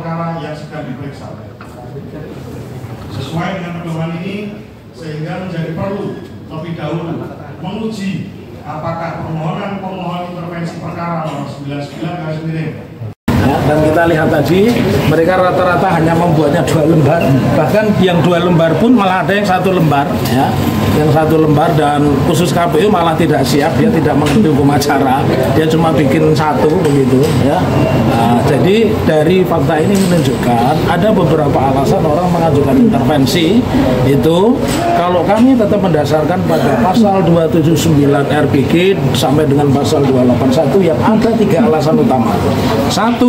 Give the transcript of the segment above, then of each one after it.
perkara yang sedang diperiksa. Sesuai dengan pedoman ini, sehingga menjadi perlu lebih dahulu menguji apakah permohonan pemohon intervensi perkara nomor 99 dan kita lihat tadi mereka rata-rata hanya membuatnya 2 lembar, bahkan yang 2 lembar pun malah ada yang 1 lembar ya, yang 1 lembar, dan khusus KPU malah tidak siap, dia tidak mengerti hukum acara, dia cuma bikin 1 begitu ya. Jadi dari fakta ini menunjukkan ada beberapa alasan orang mengajukan intervensi itu. Kalau kami tetap mendasarkan pada pasal 279 RPG sampai dengan pasal 281 yang ada 3 alasan utama. 1,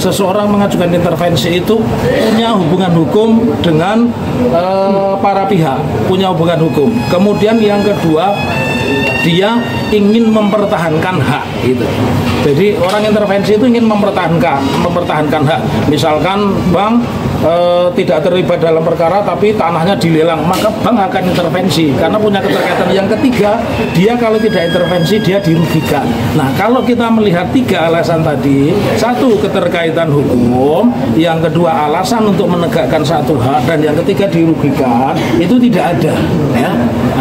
seseorang mengajukan intervensi itu punya hubungan hukum dengan para pihak, punya hubungan hukum. Kemudian yang kedua, dia ingin mempertahankan hak gitu. Jadi orang intervensi itu ingin mempertahankan hak. Misalkan bank tidak terlibat dalam perkara tapi tanahnya dilelang, maka bank akan intervensi karena punya keterkaitan. Yang ketiga, dia kalau tidak intervensi dia dirugikan. Nah, kalau kita melihat 3 alasan tadi, 1 keterkaitan hukum, yang kedua alasan untuk menegakkan satu hak, dan yang ketiga dirugikan, itu tidak ada ya.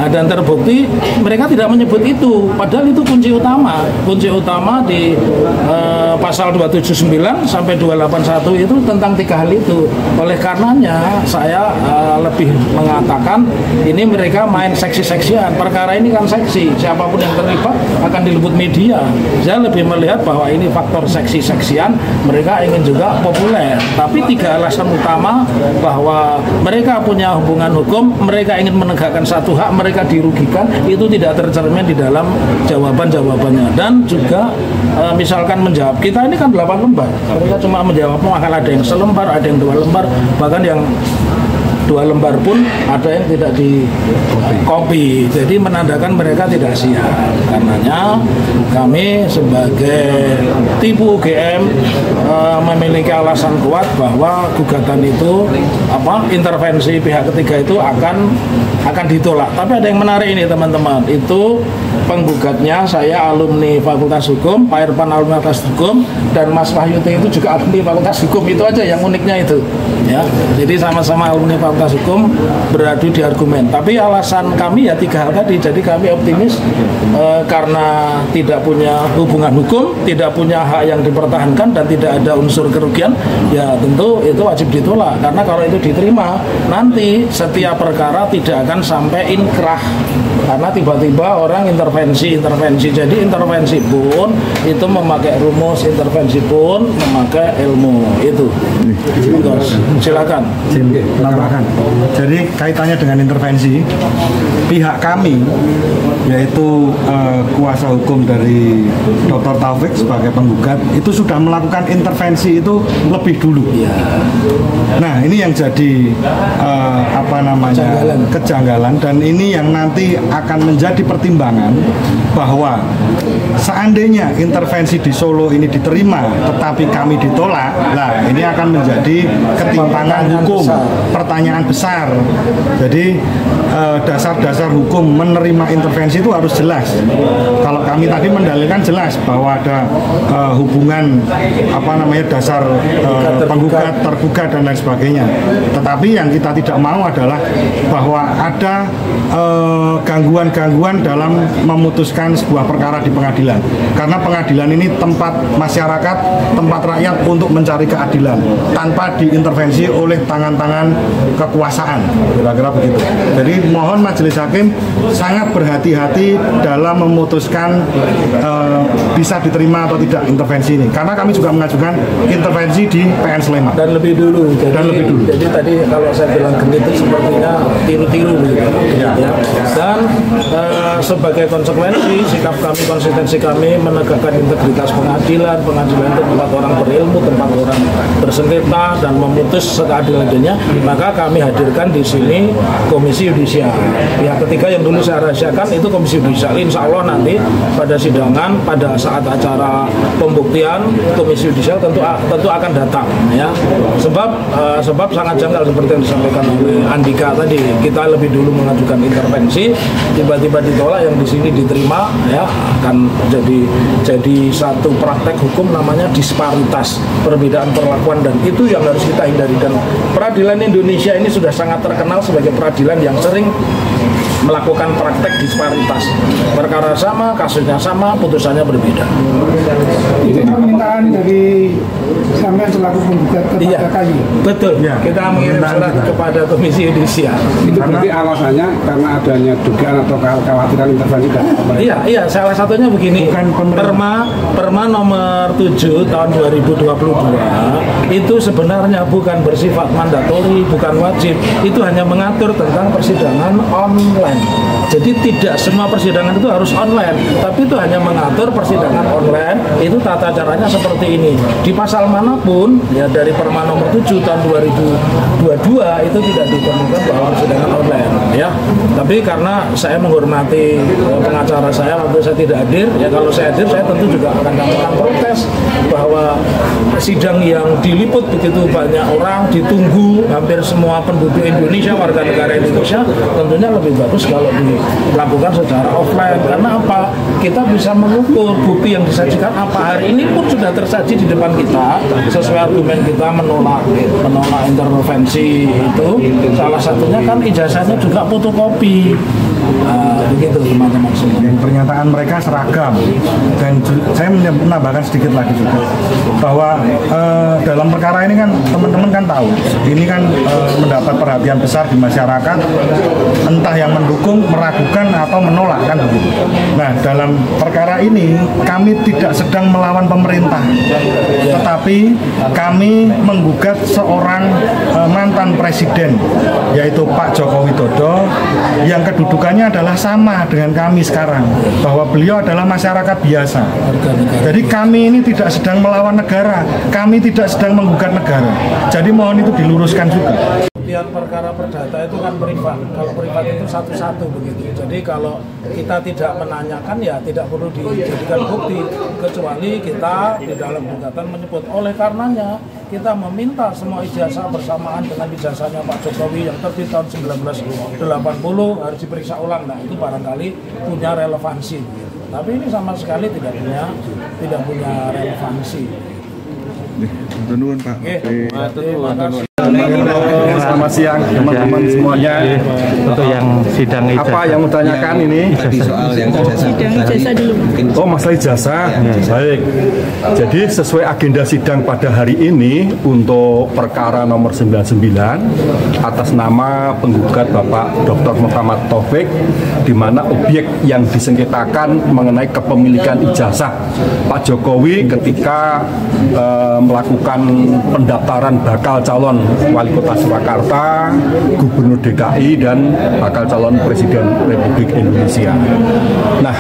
Dan terbukti mereka tidak menyebut itu, padahal itu kunci utama di pasal 279 sampai 281 itu tentang 3 hal itu. Oleh karenanya saya lebih mengatakan ini mereka main seksi-seksian. Perkara ini kan seksi, siapapun yang terlibat akan diliput media. Saya lebih melihat bahwa ini faktor seksi-seksian, mereka ingin juga populer. Tapi 3 alasan utama bahwa mereka punya hubungan hukum, mereka ingin menegakkan satu hak, mereka dirugikan, itu tidak tercermin di dalam jawaban-jawabannya. Dan juga misalkan menjawab, kita ini kan 8 lembar, mereka cuma menjawab akan ada yang selembar, ada yang 2 lembar, bahkan yang 2 lembar pun ada yang tidak di copy. Jadi menandakan mereka tidak siap. Karenanya kami sebagai tipu UGM memiliki alasan kuat bahwa gugatan itu intervensi pihak ketiga itu akan ditolak. Tapi ada yang menarik ini teman-teman, itu penggugatnya saya alumni Fakultas Hukum, Pak Irfan alumni Fakultas Hukum, dan Mas Wahyuti itu juga alumni Fakultas Hukum. Itu aja yang uniknya itu ya. Jadi sama-sama alumni Fakultas Hukum beradu di argumen. Tapi alasan kami ya 3 hal tadi. Jadi kami optimis karena tidak punya hubungan hukum, tidak punya hak yang dipertahankan, dan tidak ada unsur kerugian, ya tentu itu wajib ditolak. Karena kalau itu diterima, nanti setiap perkara tidak akan sampai inkrah, karena tiba-tiba orang intervensi. Jadi intervensi pun itu memakai rumus, intervensi pun memakai ilmu itu. Silakan. Tambahkan. Jadi kaitannya dengan intervensi, pihak kami yaitu kuasa hukum dari Dr. Taufik sebagai penggugat itu sudah melakukan intervensi itu lebih dulu. Nah, ini yang jadi kejanggalan, dan ini yang nanti akan menjadi pertimbangan bahwa seandainya intervensi di Solo ini diterima tetapi kami ditolak, nah ini akan menjadi ketimpangan hukum, pertanyaan besar. Jadi dasar-dasar hukum menerima intervensi itu harus jelas. Kalau kami tadi mendalilkan jelas bahwa ada hubungan dasar penggugat, tergugat, dan lain sebagainya. Tetapi yang kita tidak mau adalah bahwa ada gangguan-gangguan dalam memutuskan sebuah perkara di pengadilan. Karena pengadilan ini tempat masyarakat, tempat rakyat untuk mencari keadilan tanpa diintervensi oleh tangan-tangan kekuasaan, kira-kira begitu. Jadi mohon majelis hakim sangat berhati-hati dalam memutuskan bisa diterima atau tidak intervensi ini, karena kami juga mengajukan intervensi di PN Sleman dan lebih dulu. Jadi tadi kalau saya bilang genit itu sepertinya tiru-tiru ya. Dan sebagai konsekuensi sikap kami, konsistensi kami menegakkan integritas pengadilan itu tempat orang berilmu, tempat orang bersengketa dan memutus seadil-adilnya, maka kami hadirkan di sini Komisi Yudisial. Pihak ketiga yang dulu saya rahasiakan itu Komisi Yudisial. Insya Allah nanti pada sidangan, pada saat acara pembuktian, Komisi Yudisial tentu akan datang. Ya. ya. Sebab sangat janggal seperti yang disampaikan oleh Andika tadi. Kita lebih dulu mengajukan intervensi, tiba-tiba ditolak, yang di sini diterima, ya akan jadi satu praktek hukum namanya disparitas, perbedaan perlakuan, dan itu yang harus kita hindari. Dan peradilan Indonesia ini sudah sangat terkenal sebagai peradilan yang sering melakukan praktek disparitas. Perkara sama, kasusnya sama, putusannya berbeda. Itu permintaan dari sampean selaku penggugat kepada KAI. Betul. Ya. Kita mengirim surat kepada Komisi Yudisial. Itu berarti alasannya karena adanya dugaan atau kekhawatiran intervensi dari pemerintah. Iya, salah satunya begini. Perma nomor 7 tahun 2022 itu sebenarnya bukan bersifat mandatori, bukan wajib. Itu hanya mengatur tentang persidangan online. Jadi tidak semua persidangan itu harus online, tapi itu hanya mengatur persidangan online. Itu tata caranya seperti ini. Di pasal manapun, ya dari Perma nomor 7 tahun 2022 itu tidak ditemukan bahwa persidangan online, ya. Tapi karena saya menghormati pengacara saya, waktu saya tidak hadir, ya kalau saya hadir saya tentu juga akan melakukan protes bahwa sidang yang diliput begitu banyak orang, ditunggu hampir semua penduduk Indonesia, warga negara Indonesia, tentunya lebih bagus kalau dilakukan secara offline. Karena apa? Kita bisa mengukur bukti yang disajikan apa. Hari ini pun sudah tersaji di depan kita, sesuai argumen kita menolak intervensi itu. Salah satunya kan ijazahnya juga fotokopi. Begitu teman-teman semua. Pernyataan mereka seragam, dan saya menambahkan sedikit lagi juga bahwa dalam perkara ini kan teman-teman kan tahu ini kan mendapat perhatian besar di masyarakat, entah yang mendukung, meragukan atau menolak kan begitu. Nah, dalam perkara ini kami tidak sedang melawan pemerintah, tetapi kami menggugat seorang mantan presiden, yaitu Pak Joko Widodo, yang kedudukannya adalah sama dengan kami sekarang, bahwa beliau adalah masyarakat biasa. Jadi kami ini tidak sedang melawan negara, kami tidak sedang menggugat negara. Jadi mohon itu diluruskan juga. Yang perkara perdata itu kan privat. Kalau privat itu satu-satu begitu. Jadi kalau kita tidak menanyakan, ya tidak perlu dijadikan bukti, kecuali kita di dalam gugatan menyebut. Oleh karenanya kita meminta semua ijazah bersamaan dengan ijazahnya Pak Jokowi yang terbit tahun 1980 harus diperiksa ulang. Nah, itu barangkali punya relevansi. Tapi ini sama sekali tidak punya relevansi. Nuwun Pak. Terima kasih. Selamat siang teman-teman semuanya. Untuk yang sidang ijazah. Apa yang mau tanyakan ini? Soal yang sidang ijazah dulu. Oh, masalah ijazah. Baik. Jadi sesuai agenda sidang pada hari ini untuk perkara nomor 99 atas nama penggugat Bapak Dr. Muhammad Taufik, di mana objek yang disengketakan mengenai kepemilikan ijazah Pak Jokowi ketika melakukan pendaftaran bakal calon Wali Kota Surakarta, Gubernur DKI, dan bakal calon Presiden Republik Indonesia. Nah,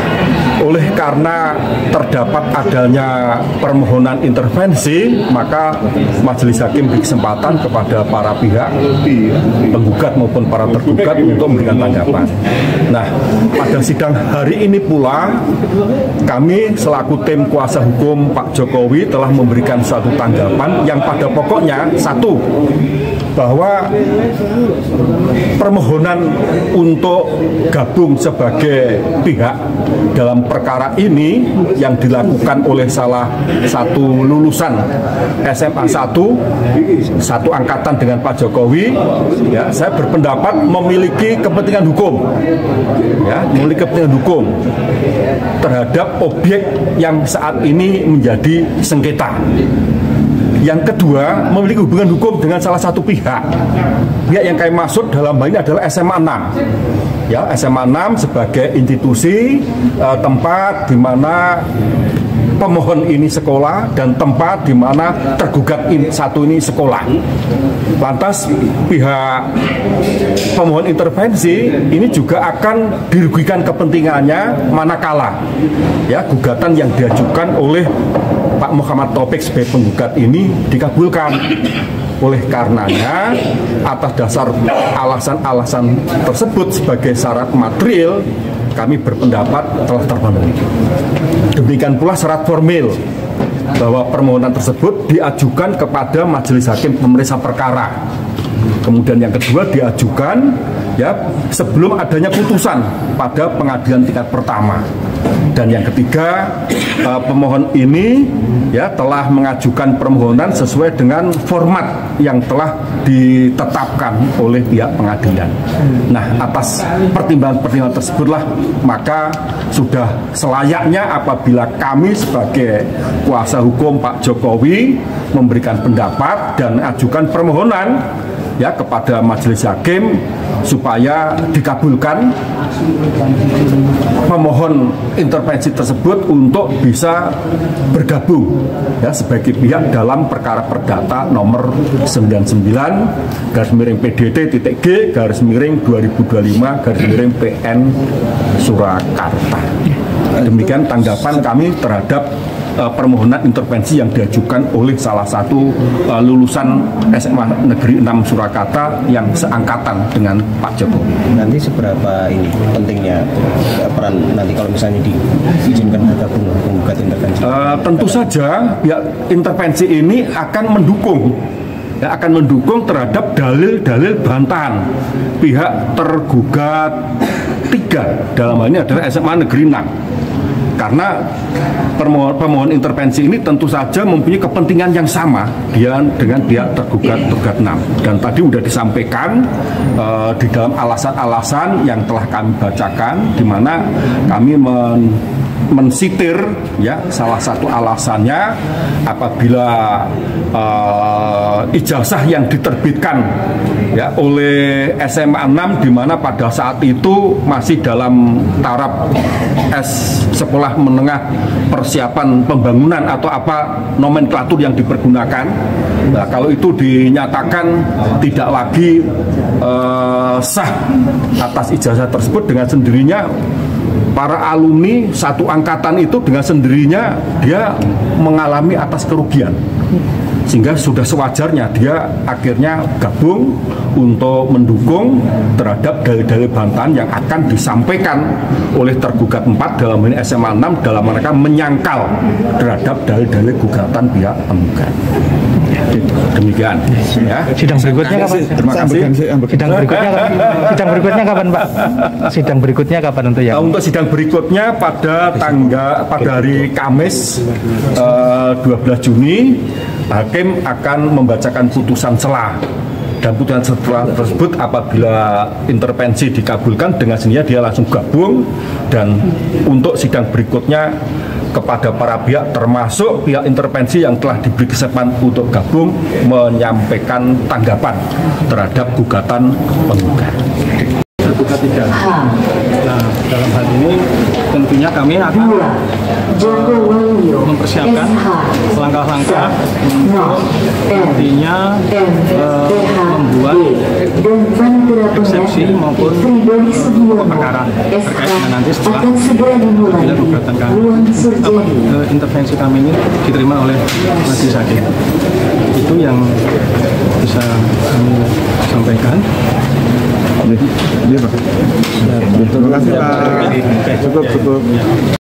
oleh karena terdapat adanya permohonan intervensi, maka Majelis Hakim berkesempatan kepada para pihak, penggugat maupun para tergugat, untuk memberikan tanggapan. Nah, pada sidang hari ini pula, kami selaku tim kuasa hukum Pak Jokowi telah memberikan suatu tanggapan yang pada pokoknya satu, bahwa permohonan untuk gabung sebagai pihak dalam perkara ini yang dilakukan oleh salah satu lulusan SMA 1 satu angkatan dengan Pak Jokowi, ya, saya berpendapat memiliki kepentingan hukum, ya, memiliki kepentingan hukum terhadap objek yang saat ini menjadi sengketa. Yang kedua, memiliki hubungan hukum dengan salah satu pihak. Pihak yang kami maksud dalam hal ini adalah SMA 6. Ya, SMA 6 sebagai institusi tempat di mana pemohon ini sekolah dan tempat di mana tergugat satu ini sekolah. Lantas pihak pemohon intervensi ini juga akan dirugikan kepentingannya manakala, ya, gugatan yang diajukan oleh Pak Muhammad Taufik sebagai penggugat ini dikabulkan. Oleh karenanya, atas dasar alasan-alasan tersebut sebagai syarat material, kami berpendapat telah terpenuhi. Demikian pula syarat formil. bahwa permohonan tersebut diajukan kepada majelis hakim pemeriksa perkara. Kemudian yang kedua diajukan ya sebelum adanya putusan pada pengadilan tingkat pertama. Dan yang ketiga, pemohon ini ya telah mengajukan permohonan sesuai dengan format yang telah ditetapkan oleh pihak pengadilan. Nah, atas pertimbangan-pertimbangan tersebutlah maka sudah selayaknya apabila kami sebagai kuasa hukum Pak Jokowi memberikan pendapat dan ajukan permohonan ya kepada majelis hakim supaya dikabulkan pemohon intervensi tersebut untuk bisa bergabung ya sebagai pihak dalam perkara perdata nomor 99-PDT.G/2025/PN Surakarta. Demikian tanggapan kami terhadap permohonan intervensi yang diajukan oleh salah satu lulusan SMA Negeri 6 Surakarta yang seangkatan dengan Pak Jokowi. Nanti seberapa ini pentingnya peran nanti kalau misalnya diizinkan bergabung menggugat intervensi? Tentu saja pihak intervensi ini akan mendukung terhadap dalil-dalil bantahan pihak tergugat 3, dalam hal ini adalah SMA Negeri 6. Karena pemohon intervensi ini tentu saja mempunyai kepentingan yang sama dengan pihak tergugat 6. Dan tadi sudah disampaikan di dalam alasan-alasan yang telah kami bacakan, di mana kami mensitir ya salah satu alasannya apabila ijazah yang diterbitkan ya oleh SMA 6 di mana pada saat itu masih dalam taraf sekolah menengah persiapan pembangunan atau apa nomenklatur yang dipergunakan. Nah, kalau itu dinyatakan tidak lagi sah atas ijazah tersebut, dengan sendirinya para alumni satu angkatan itu dengan sendirinya dia mengalami atas kerugian, sehingga sudah sewajarnya dia akhirnya gabung untuk mendukung terhadap dalil-dalil bantahan yang akan disampaikan oleh tergugat 4 dalam ini SMA 6 dalam rangka menyangkal terhadap dalil-dalil gugatan pihak penggugat. Demikian ya. Sidang berikutnya kapan? Terima kasih. Sidang berikutnya kapan, Pak? Sidang berikutnya kapan untuk yang? Untuk sidang berikutnya pada hari Kamis 12 Juni hakim akan membacakan putusan selah. Dan putusan setelah tersebut apabila intervensi dikabulkan dengan sendirinya dia langsung gabung. Dan untuk sidang berikutnya kepada para pihak termasuk pihak intervensi yang telah diberi kesempatan untuk gabung menyampaikan tanggapan terhadap gugatan penggugat. Tergugat 3. Nah, dalam hal ini tentunya kami akan mempersiapkan langkah-langkah untuk nantinya membuat eksepsi maupun perkara terkait dengan nanti setelah bila gugatan kami intervensi kami ini diterima oleh majelis hakim. Itu yang bisa kami sampaikan. Terima kasih Pak. Cukup.